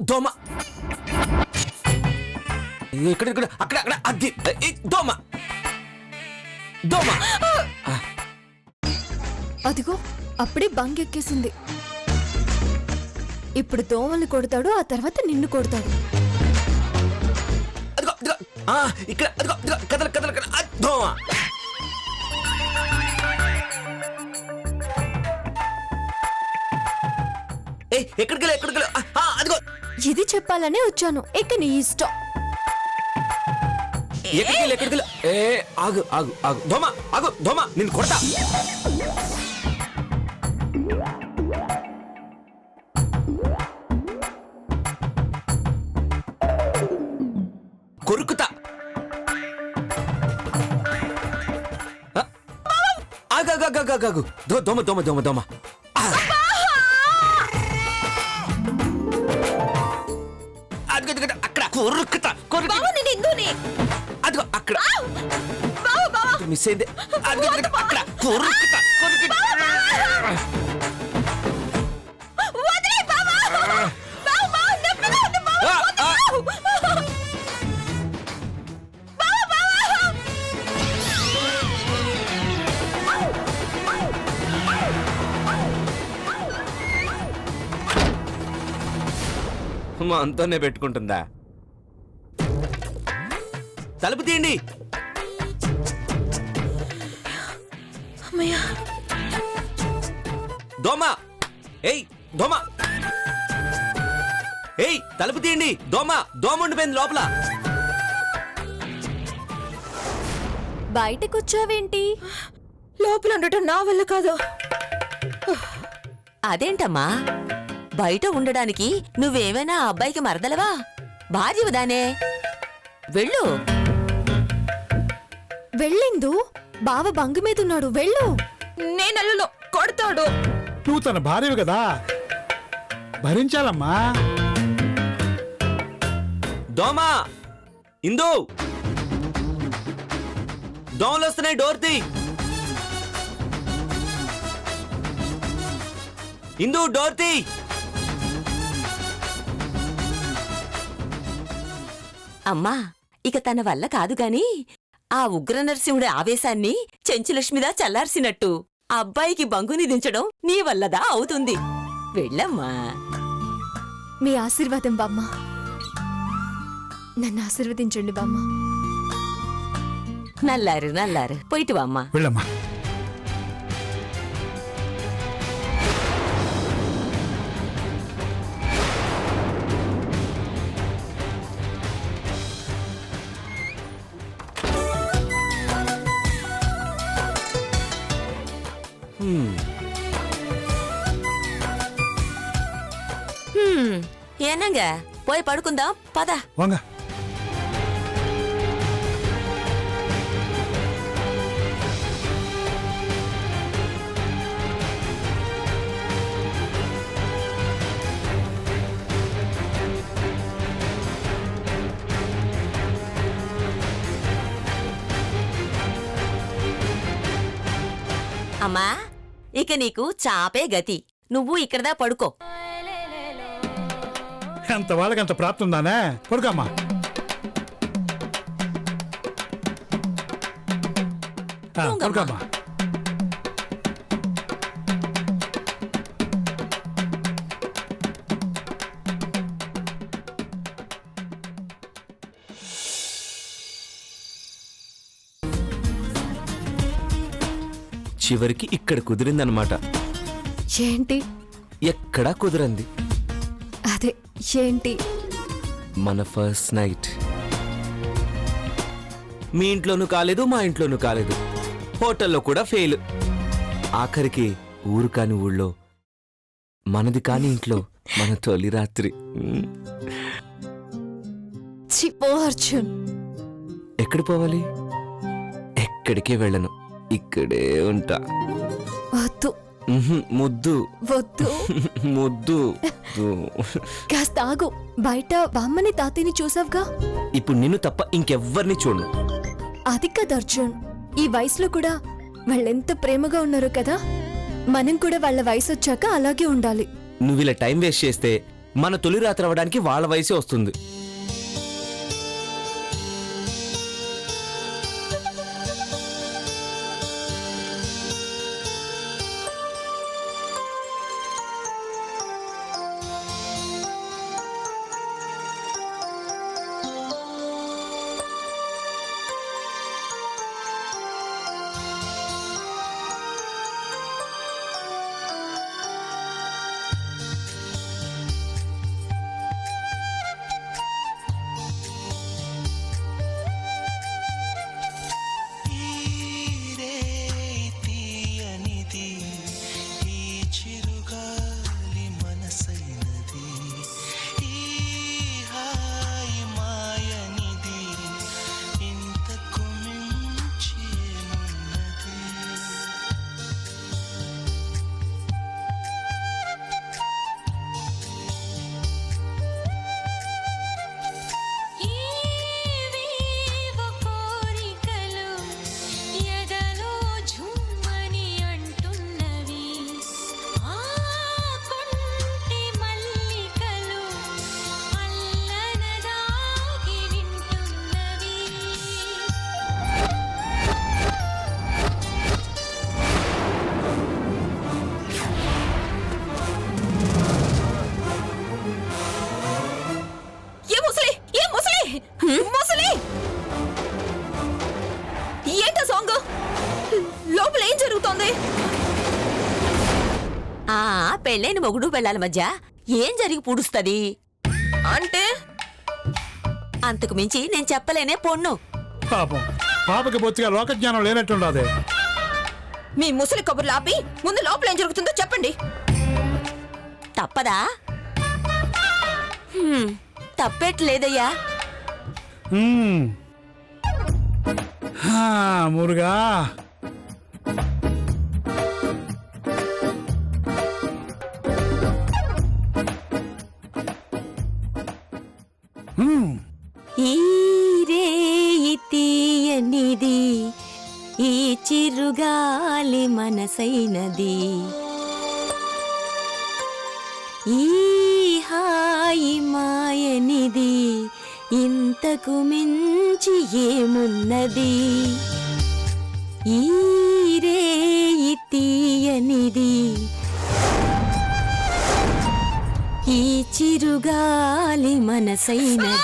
దోమ ఇక్కడ ఇక్కడ అక్కడ అక్కడ అది దోమ దోమ. అదిగో అప్పుడే బంగెక్కేసింది. ఇప్పుడు దోమల్ని కొడతాడు, ఆ తర్వాత నిన్ను కొడతాడు. అదిగో అదిగో ఇక్కడ అదిగో అదిగో కదల కదల కదల దోమ. ఎక్కడికి ఎక్కడికి అదిగో ఇది చెప్పాలనే వచ్చాను. ఇక నీ ఇష్టం. ఎక్కడికి ఎక్కడికి ఆగు ఆగు ఆగు దోమ ఆగు దోమ నిన్ను కొడతా. కొరుకుతా. ఆగాగాగాగాగు దోమ దోమ దోమ దోమ. అక్కడ కొరుకుతా కొరుకు. అదిగో అక్కడ మిస్ అయింది. అక్కడ కొరుకుతా కొరుకుతా. మా అంతోనే పెట్టుకుంటుందా? తలుపు తీయండి. దోమ ఏయ్ దోమ ఏయ్ తలుపు తీయండి. దోమ దోమ ఉండిపోయింది లోపల. బయటకొచ్చావేంటి? లోపల ఉండటం నా వల్ల కాదు. అదేంటమ్మా, బయట ఉండడానికి నువ్వేమైనా ఆ అబ్బాయికి మరదలవా? భార్యవుదానే. వెళ్ళు. వెళ్ళిందు. బావ బంగు మీదున్నాడు. వెళ్ళు. నేనల్లులో కొడతాడు. నువ్వు తన భార్యవి కదా, భరించాలమ్మా. దోమ ఇందు దోమలు వస్తున్నాయి. డోర్ తీ. ఇందు డోర్ తీ. అమ్మా, ఇక తన వల్ల కాదు గాని ఆ ఉగ్ర నరసింహుడి ఆవేశాన్ని చెంచులక్ష్మిదా చల్లార్సినట్టు ఆ అబ్బాయికి బంగుని దించడం నీ వల్లదా అవుతుంది. వెళ్ళమ్మా. మీ ఆశీర్వాదం బామ్మ. నన్ను ఆశీర్వదించండి బామ్మ. నల్లారు నల్లారు పోయిటు అమ్మా. వెళ్ళమ్మా. ఏనంగ పోయి పడుకుందాం పద. వాంగ. అమ్మా, ఇక నీకు చాపే గతి. నువ్వు ఇక్కడదా పడుకో. ఎంత వాళ్ళకి అంత ప్రాప్తి ఉందానే. పడుకోమ్మా. పడుకోమ్మా. చివరికి ఇక్కడ కుదిరిందనమాట. ఏంటి? ఎక్కడా కుదిరంది. అదే ఏంటి? మన ఫస్ట్ నైట్. మీ ఇంట్లోనూ కాలేదు, మా ఇంట్లోనూ కాలేదు, హోటల్లో కూడా ఫెయిల్. ఆఖరికి ఊరు కాని ఊళ్ళో, మనది కాని ఇంట్లో మన తొలి రాత్రి. అర్జున్, ఎక్కడ పోవాలి? ఎక్కడికే వెళ్ళను, ఇక్కడే ఉంటా. వద్దు. ముద్దు వద్దు. ముద్దు. కాస్త ఆగు. బయట బామ్మని తాతయ్యని చూసావుగా. ఇప్పుడు నిన్ను తప్ప ఇంకెవ్వరిని చూడు. అది కదా అర్జున్, ఈ వయసులో కూడా వాళ్ళెంత ప్రేమగా ఉన్నారు కదా. మనం కూడా వాళ్ళ వయసు వచ్చాక అలాగే ఉండాలి. నువ్వు ఇలా టైం వేస్ట్ చేస్తే మన తొలి రాత్రి అవ్వడానికి వాళ్ళ వయసే వస్తుంది. ఏంటో సాంగ్? లోపల ఏం జరుగుతోంది? పెళ్ళైన మొగుడు పెళ్ళాల మధ్య ఏం జరిగి పుడుస్తుంది అంటే అంతకు మించి నేను చెప్పలేనే పొన్ను. పాపం పాపకి బొత్తిగా లోక జ్ఞానం లేనట్టుండదే. మీ ముసలి కబుర్లు ఆపి ముందు లోపల ఏం జరుగుతుందో చెప్పండి. తప్పదా? తప్పేట్లేదయ్యా. మురుగా ఈ రేయి తీయనిది, ఈ చిరుగాలి మనసైనది, ఈ హాయి మాయనిది, ఇంతకు మించి ఏమున్నది. ఈ రేయి తీయనిది, ఈ చిరుగాలి మనసైనది.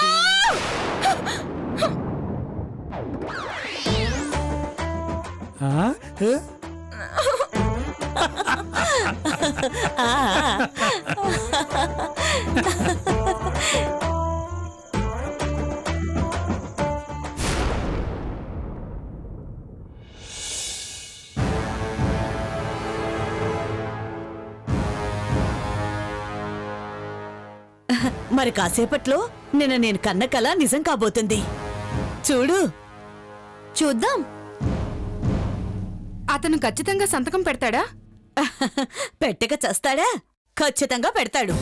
మరి కాసేపట్లో నిన్న నేను కన్న కల నిజం కాబోతుంది. చూడు. చూద్దాం. అతను ఖచ్చితంగా సంతకం పెడతాడా? పెట్టక చస్తాడా? ఖచ్చితంగా పెడతాడు.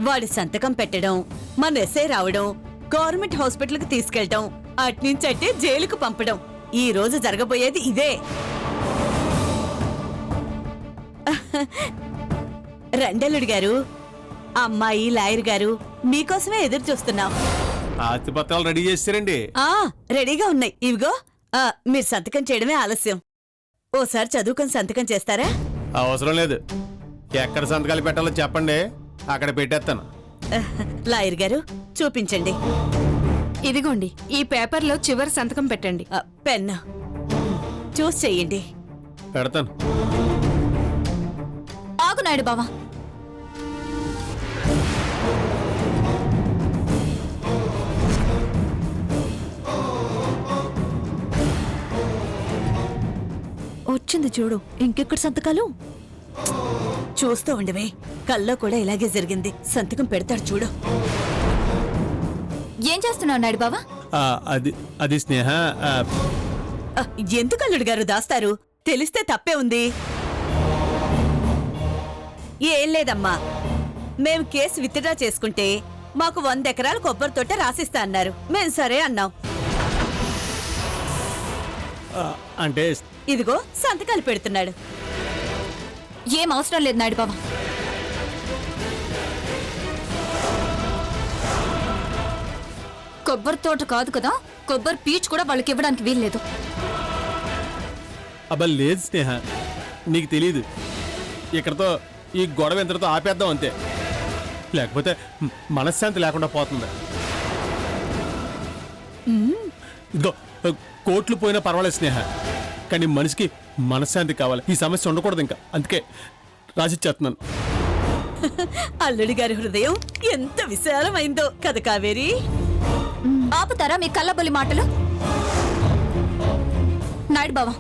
వాడి సంతకం పెట్టడం, మన ఎస్ఐ రావడం, గవర్నమెంట్ హాస్పిటల్కి తీసుకెళ్ళటం, అట్నుంచట్టే జైలుకు పంపడం, ఈ రోజు జరగబోయేది ఇదే. రండలుడు గారు, అమ్మాయి లాయర్ గారు, మీకోసమే ఎదురు చూస్తున్నాం. ఆస్తిపత్రాలు రెడీ చేస్తారండి? రెడీగా ఉన్నాయి. ఇవిగో మీరు సంతకం చేయడమే ఆలస్యం. ఓసారి చదువుకొని సంతకం చేస్తారా? అవసరం లేదు. ఎక్కడ సంతకాలు పెట్టాలో చెప్పండి, అక్కడ పెట్టేస్తాను. లాయర్ గారు చూపించండి. ఇదిగోండి, ఈ పేపర్లో చివరి సంతకం పెట్టండి. పెన్ చూస్ చెయ్యండి. పెడతాను. ఆగు నాయుడు బావా. వచ్చింది చూడు. ఇంకెక్కడ సంతకాలు? చూస్తూ ఉండవే, కల్లో కూడా ఇలాగే జరిగింది. సంతకం పెడతాడు చూడు. ఏం చేస్తున్నావు నాయుడు బావా? అది స్నేహ. ఎందుకు అల్లుడు గారు దాస్తారు? తెలిస్తే తప్పే ఉంది. ఏం లేదమ్మా, మేం కేసు విత్డ్రా చేసుకుంటే మాకు 100 ఎకరాల కొబ్బరి తోట రాసిస్తా అన్నారు. మేం సరే అన్నాం. అంటే ఇదిగో సంతకాలు పెడుతున్నాడు. ఏం అవసరం లేదు నాయుడు బావా. కొబ్బరి తోట కాదు కదా, కొబ్బరి పీచు కూడా వాళ్ళకి ఇవ్వడానికి వీల్లేదు. అబ్బా లేదు స్నేహ, నీకు తెలీదు. ఇక్కడతో ఈ గొడవ ఇంతటితో ఆపేద్దాం అంతే, లేకపోతే మనశ్శాంతి లేకుండా పోతుంది. ఇదిగో కోట్లు పోయినా పర్వాలేదు స్నేహ, కానీ మనిషికి మనశ్శాంతి కావాలి. ఈ సమస్య ఉండకూడదు ఇంకా, అందుకే రాసిచ్చేస్తున్నాను. అల్లుడి గారి హృదయం ఎంత విశాలమైందో కదా కావేరి. ఆపుతారా మీ కళ్ళబొల్లి మాటలు? నాయుడు బావా,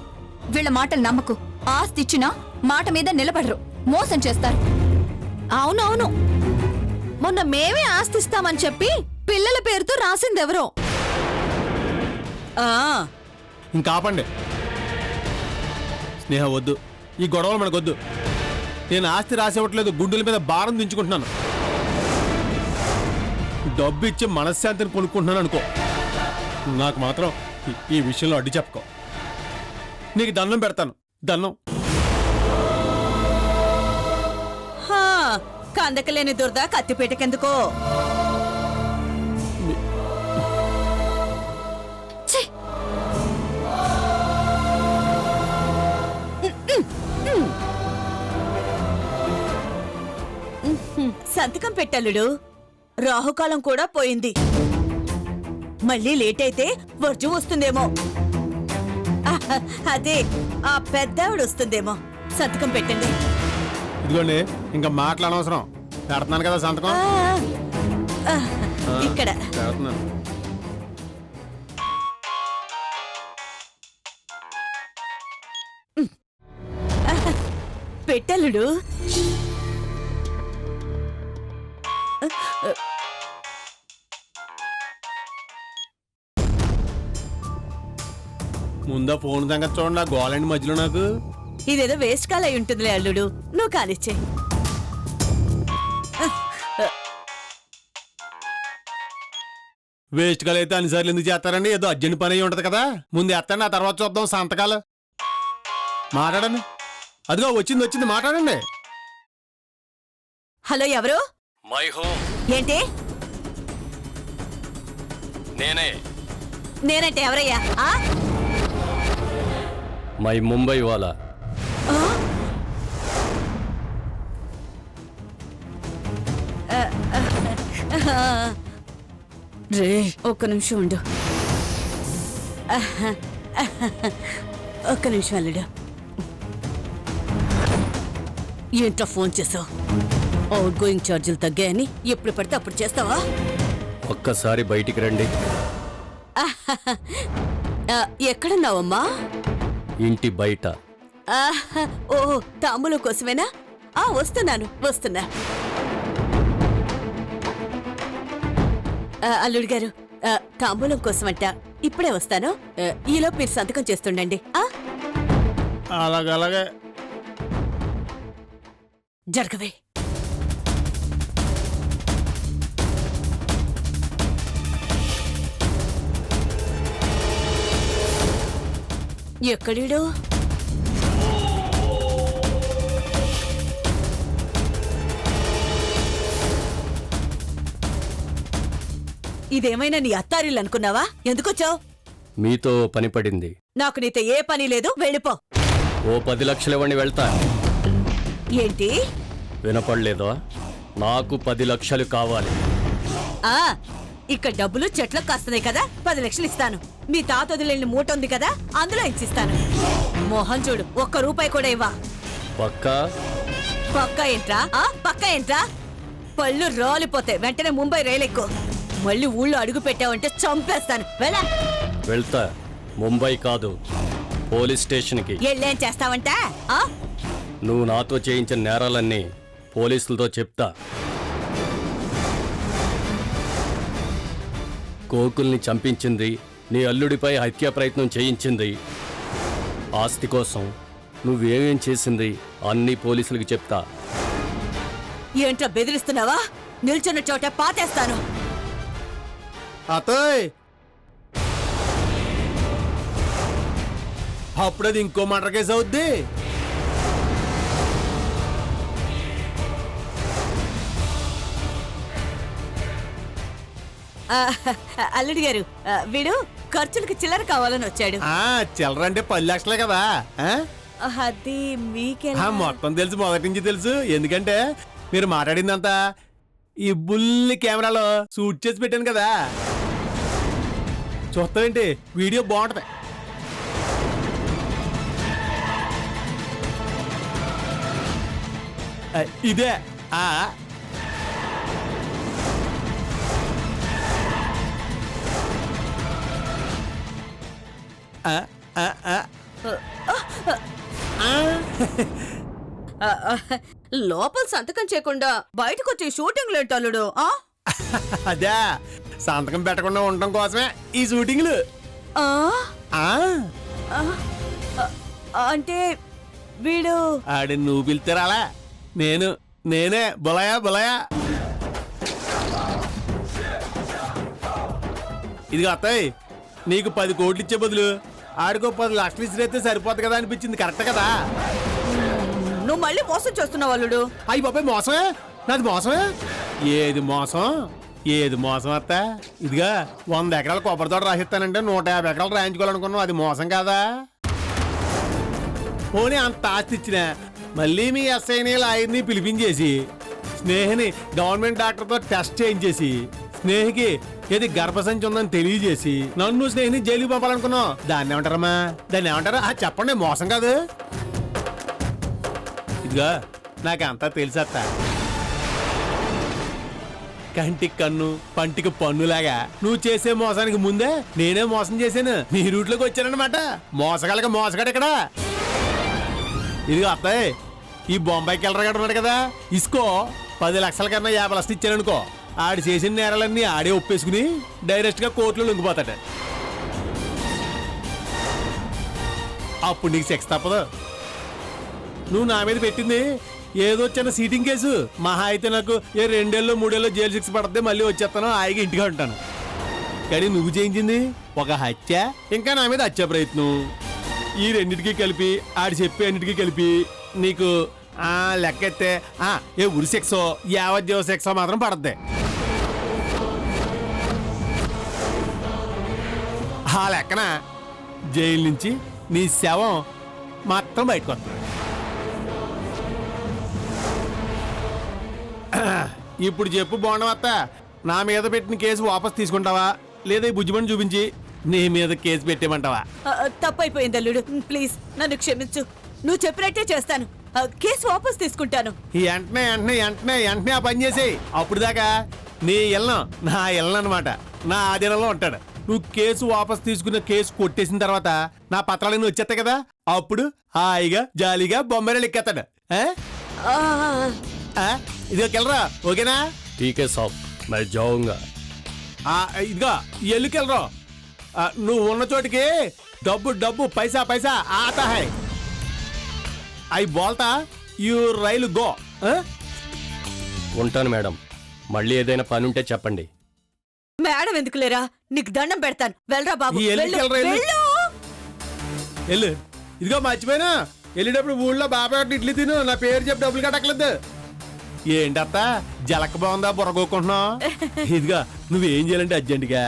వీళ్ళ మాటలు నమ్మకు. ఆస్తి ఇచ్చినా మాట మీద నిలబడరు, మోసం చేస్తారు. అవునవును, మొన్న మేమే ఆస్తిస్తామని చెప్పి పిల్లల పేరుతో రాసిందెవరో. ఆ ఇంకా ఆపండి స్నేహ, వద్దు ఈ గొడవలు మనకొద్దు. నేను ఆస్తి రాసివ్వట్లేదు, గుండెల మీద భారం దించుకుంటున్నాను. డబ్బు ఇచ్చి మనశ్శాంతిని కొనుక్కుంటున్నాను అనుకో. నాకు మాత్రం ఈ విషయంలో అడ్డు చెప్పుకో. నీకు దండం పెడతాను, దండం. హా, కందకలేని దురద కత్తిపేటకెందుకో. సంతకం పెట్టల్లుడు, రాహుకాలం కూడా పోయింది. మళ్ళీ లేట్ అయితే వర్జం వస్తుందేమో. అదే ఆ పెద్దావిడ వస్తుందేమో. సంతకం పెట్టండి. ఇదిగోండి, ఇంకా మాట్లాడనవసరం, పెడుతున్నాను కదా సంతకం. ఇక్కడ పెడుతున్నాను. పెట్టల్లుడు. ముందా ఫోన్ సంగతి చూడండి, ఆ గోలండి మధ్యలో నాకు. ఇదేదో వేస్ట్ కాల్ అయి ఉంటుందిలే అల్లుడు, నువ్వు కానిచ్చే. వేస్ట్ కాల్ అయితే అన్నిసార్లు ఎందుకు చేస్తారండి? ఏదో అర్జెంట్ పని అయి ఉంటది కదా, ముందు ఎత్తండి, ఆ తర్వాత చూద్దాం సంతకాలు. మాట్లాడండి. అదిగో వచ్చింది వచ్చింది, మాట్లాడండి. హలో, ఎవరు? My home. ఏంటి? నేనే. నేనంటే ఎవరయ్యా? మై ముంబై వాలా. రే, ఒక్క నిమిషం ఉండు. ఒక్క నిమిషం అల్లుడు. ఏంటో ఫోన్ చేసావు? అవుట్ గోయింగ్ ఛార్జీలు తగ్గాయని ఎప్పుడు పడితే అప్పుడు చేస్తావా? ఒక్కసారి బయటికి రండి. ఎక్కడున్నావమ్మా? ఇంటి బయట. ఓ, తాంబూలం కోసమేనా? వస్తున్నా. అల్లుడు గారు, తాంబూలం కోసమంట. ఇప్పుడే వస్తాను. ఈలోపు మీరు సంతకం చేస్తుండండి. అలాగే జరగవే. ఎక్కడీడు? ఇదేమైనా నీ అత్తారిల్లు అనుకున్నావా? ఎందుకొచ్చావు? మీతో పని పడింది. నాకు నీతో ఏ పని లేదు, వెళ్ళిపో. ఓ 10 లక్షలు ఇవ్వండి, వెళ్తా. ఏంటి? వినపడలేదో? నాకు 10 లక్షలు కావాలి. ఇక్కడ డబ్బులు చెట్లకు కాస్తున్నాయి కదా, 10 లక్షలు ఇస్తాను. మీ తాత వదిలేని మూట ఉంది కదా, అందులో ఇచ్చిస్తాను. మోహన్ చూడు, ఒక్క రూపాయి కూడా ఇవ్వా. పక్కా? పక్కా ఏంట్రా? పక్కా ఏంట్రా? పళ్ళు రాలిపోతే వెంటనే ముంబై రైలు ఎక్కు. మళ్ళీ ఊళ్ళో అడుగు పెట్టావంటే చంపేస్తాను. వెళ్ళా. వెళ్తా. ముంబై కాదు, పోలీస్ స్టేషన్కి. ఎళ్ళేం చేస్తావంట? నువ్వు నాతో చేయించిన నేరాలన్నీ పోలీసులతో చెప్తా. కోకుల్ని చంపించింది, నీ అల్లుడిపై హత్యా ప్రయత్నం చేయించింది, ఆస్తి కోసం నువ్వేమేం చేసింది అన్నీ పోలీసులకి చెప్తా. ఏంట్రా బెదిరిస్తున్నావా? నిల్చున్న చోట పాతేస్తాను. అతయ్, అప్పుడది ఇంకో మర్డర్ కేసు అవుద్ది. అల్లుడి గారు వీడు ఖర్చులకి చిల్లర కావాలని వచ్చాడు. చిల్లర అంటే 10 లక్షలే కదా ఆ? అది మీకెలా? మొత్తం తెలుసు, మొదటి నుంచి తెలుసు. ఎందుకంటే మీరు మాట్లాడిందంతా ఈ బుల్లి కెమెరాలో షూట్ చేసి పెట్టాను కదా. చూస్తావేంటి, వీడియో బాగుంటది. ఇదే ఆ ఆ, ఆ, ఆ. లోపల సంతకం చేయకుండా బయటకు వచ్చి షూటింగ్ లేట్ అల్లుడు. అదే సంతకం పెట్టకుండా ఉండటం కోసమే ఈ షూటింగ్లు. ఆ అంటే వీడు ఆడి నువ్వు పిలితే రాలా, నేనే బులయా బులయా. ఇది అత్తయ్య, నీకు 10 కోట్లు ఇచ్చే బదులు ఆడికో 10 లక్షలు ఇచ్చిరైతే సరిపోతుంది కదా అనిపించింది. కరెక్ట్ కదా? నువ్వు మళ్ళీ మోసం చేస్తున్నావు అల్లుడు. అయ్యి బాబాయ్, మోసమే, నాది మోసమే. ఏది మోసం, ఏది మోసం అత్త? ఇదిగా 100 ఎకరాల కొబ్బరి తోట రాసిస్తానంటే 150 ఎకరాలు రాయించుకోవాలనుకున్నావు, అది మోసం కాదా? పోనీ అంత ఆస్తి ఇచ్చినా మళ్ళీ మీ ఎస్ఐని లాయర్ని పిలిపించేసి స్నేహిని గవర్నమెంట్ డాక్టర్తో టెస్ట్ చేయించేసి స్నేహికి ఏది గర్భసంచి ఉందని తెలియజేసి నన్ను స్నేహిని జైలుకి పంపాలనుకున్నావు. దాన్ని ఏమంటారమ్మా? దాన్ని ఏమంటారా? చెప్పండి, మోసం కాదు. ఇదిగా నాకంతా తెలుసత్త. కంటికి కన్ను పంటికి పన్నులాగా నువ్వు చేసే మోసానికి ముందే నేనే మోసం చేశాను. నీ రూట్లోకి వచ్చానన్నమాట. మోసగాళ్ళకి మోసగాడు ఇక్కడ. ఇదిగో అత్తాయి, ఈ బొంబాయికి వెళ్ళరగాడు ఉన్నాడు కదా, ఇసుకో 10 లక్షల కన్నా 50 లక్షలు ఇచ్చాననుకో, ఆడు చేసిన నేరాలన్నీ ఆడే ఒప్పేసుకుని డైరెక్ట్ గా కోర్టులో లొంగిపోతాడు. అప్పుడు నీకు సెక్స్ తప్పదు. నువ్వు నా మీద పెట్టింది ఏదో చిన్న సీటింగ్ కేసు. మహా అయితే నాకు 2 ఏళ్ళు 3 ఏళ్ళు జైలు శిక్ష పడితే మళ్ళీ వచ్చేస్తాను, హాయిగా ఇంటిగా ఉంటాను. కానీ నువ్వు చేయించింది ఒక హత్య, ఇంకా నా మీద హత్య ప్రయత్నం. ఈ రెండింటికి కలిపి ఆడి చెప్పే అన్నిటికీ కలిపి నీకు లెక్కెత్తే ఏ ఉరి శిక్షో యావజ్జీవ శిక్ష మాత్రం పడద్ది. ఆ లెక్కన జైలు నుంచి నీ శవం మాత్రం బయటకు వస్తుంది. ఇప్పుడు చెప్పు బాగుండవత్త, నా మీద పెట్టిన కేసు వాపస్ తీసుకుంటావా లేదా ఈ బుజ్జిమని చూపించి నీ మీద కేసు పెట్టేమంటావా? తప్పైపోయింది అల్లుడు, ప్లీజ్ నన్ను క్షమించు. నువ్వు చెప్పినట్టే చేస్తాను. కేసు వాపస్ తీసుకుంటాను. వెంటనే వెంటనే వెంటనే వెంటనే ఆ పని చేసేయి. అప్పుడు దాకా నీ ఇళ్ళను నా ఇళ్ళను అనమాట నా ఆధీనంలో ఉంటాడు. నువ్వు కేసు వాపస్ తీసుకున్న కేసు కొట్టేసిన తర్వాత నా పత్రాలన్నీ వచ్చేస్తాయి కదా, అప్పుడు హాయిగా జాలీగా బొమ్మలు ఎక్కేస్తాడు. ఇదిగో కెళ్ళరా, ఓకేనా? టీకే సాబ్ మై జాऊंगा. ఇదిగో ఎల్లుకెళ్ళరా. నువ్వు ఉన్న చోటికి డబ్బు డబ్బు పైసా పైసా ఆతా హై. ఐ బోల్తా యూ రైలు గో. ఉంటాను మేడం, మళ్ళీ ఏదైనా పని ఉంటే చెప్పండి. మేడం ఎందుకు లేరా? నీకు దండం పెడతాను, వెళ్ళరా బాబు. ఈ ఎల్లుకి వెళ్ళు, వెళ్ళరా, ఎల్లు. వెళ్ళు. వెళ్ళు. ఇదిగో మర్చిపోయినా, వెళ్ళేటప్పుడు ఊళ్ళో బాబాయ్ ఇడ్లీ తిను, నా పేరు చెప్పి డబ్బులు కట్టక్కలేదు. ఏంటత్త జలక బాగుందా బుర్రగోకుంటున్నావు? ఇదిగా నువ్వేం చేయాలంటే అర్జెంటుగా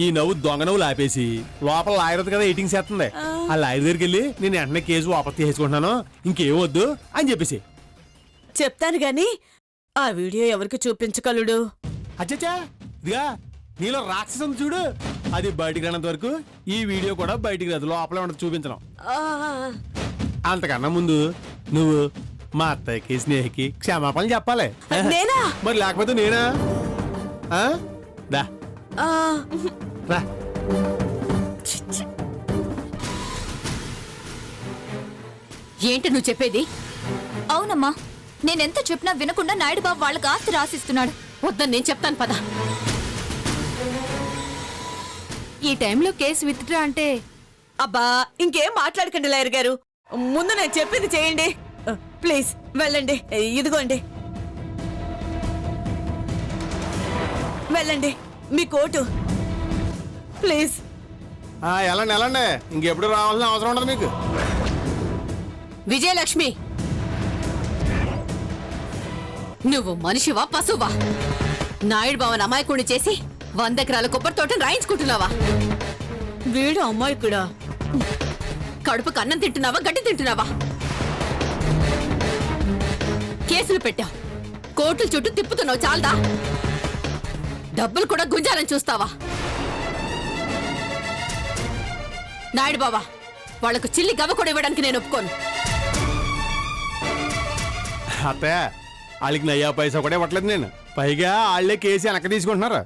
ఈ నవ్వు దొంగ నవ్వులు ఆపేసి లోపల లాయర్ కదా ఎయిటింగ్ చేస్తుంది, ఆ లాయర్ దగ్గరికి వెళ్ళి నేను వెంటనే కేసు వాపస్ తీసుకుంటున్నాను, ఇంకేం వద్దు అని చెప్పేసి చెప్తాను గాని ఆ వీడియో ఎవరికి చూపించగలడు? అచ్చచ్చా, ఇదిగా నీలో రాక్షసం చూడు, అది బయటికి రానంత వరకు ఈ వీడియో కూడా బయటికి రాదు, లోపలే ఉండదు, చూపించడం. అంతకన్నా ముందు నువ్వు మా అత్తయ్యకి స్నేహికి క్షమాపణలు చెప్పాలి. నేనా? మరి లేకపోతే నేనా? దా రా. ఏంటి నువ్వు చెప్పేది? అవునమ్మా, నేనెంత చెప్పినా వినకుండా నాయుడు బాబు వాళ్ళకి ఆస్తి రాసిస్తున్నాడు. వద్దని నేను చెప్తాను పద. ఈ టైంలో కేసు విత్డ్రా అంటే అబ్బా ఇంకేం మాట్లాడకండి లాయర్ గారు, ముందు నేను చెప్పింది చేయండి ప్లీజ్. వెళ్ళండి, ఇదిగోండి వెళ్ళండి మీ కోటు ప్లీజ్. వెళ్ళండి వెళ్ళండి, ఇంకెప్పుడు రావాల్సిన అవసరం ఉండదు మీకు. విజయలక్ష్మి, నువ్వు మనిషివా పశువా? నాయుడు బావన్ అమాయకుడిని చేసి 100 ఎకరాల కొబ్బరి తోటను రాయించుకుంటున్నావా? వీడు అమ్మాయి కూడా కడుపుకు అన్నం తింటున్నావా, గడ్డి తింటున్నావా? కేసులు పెట్టావు, కోర్టుల చుట్టూ తిప్పుతున్నావు, చాలదా? డబ్బులు కూడా గుంజాలని చూస్తావా? నాయుడు బావా, వాళ్లకు చిల్లి గవ్వ కూడా ఇవ్వడానికి నేను ఒప్పుకోను. అత్తయ్య వాళ్ళకి నయ్యా పైసా కూడా ఇవ్వట్లేదు నేను. పైగా వాళ్ళే కేసు వెనక తీసుకుంటున్నారు.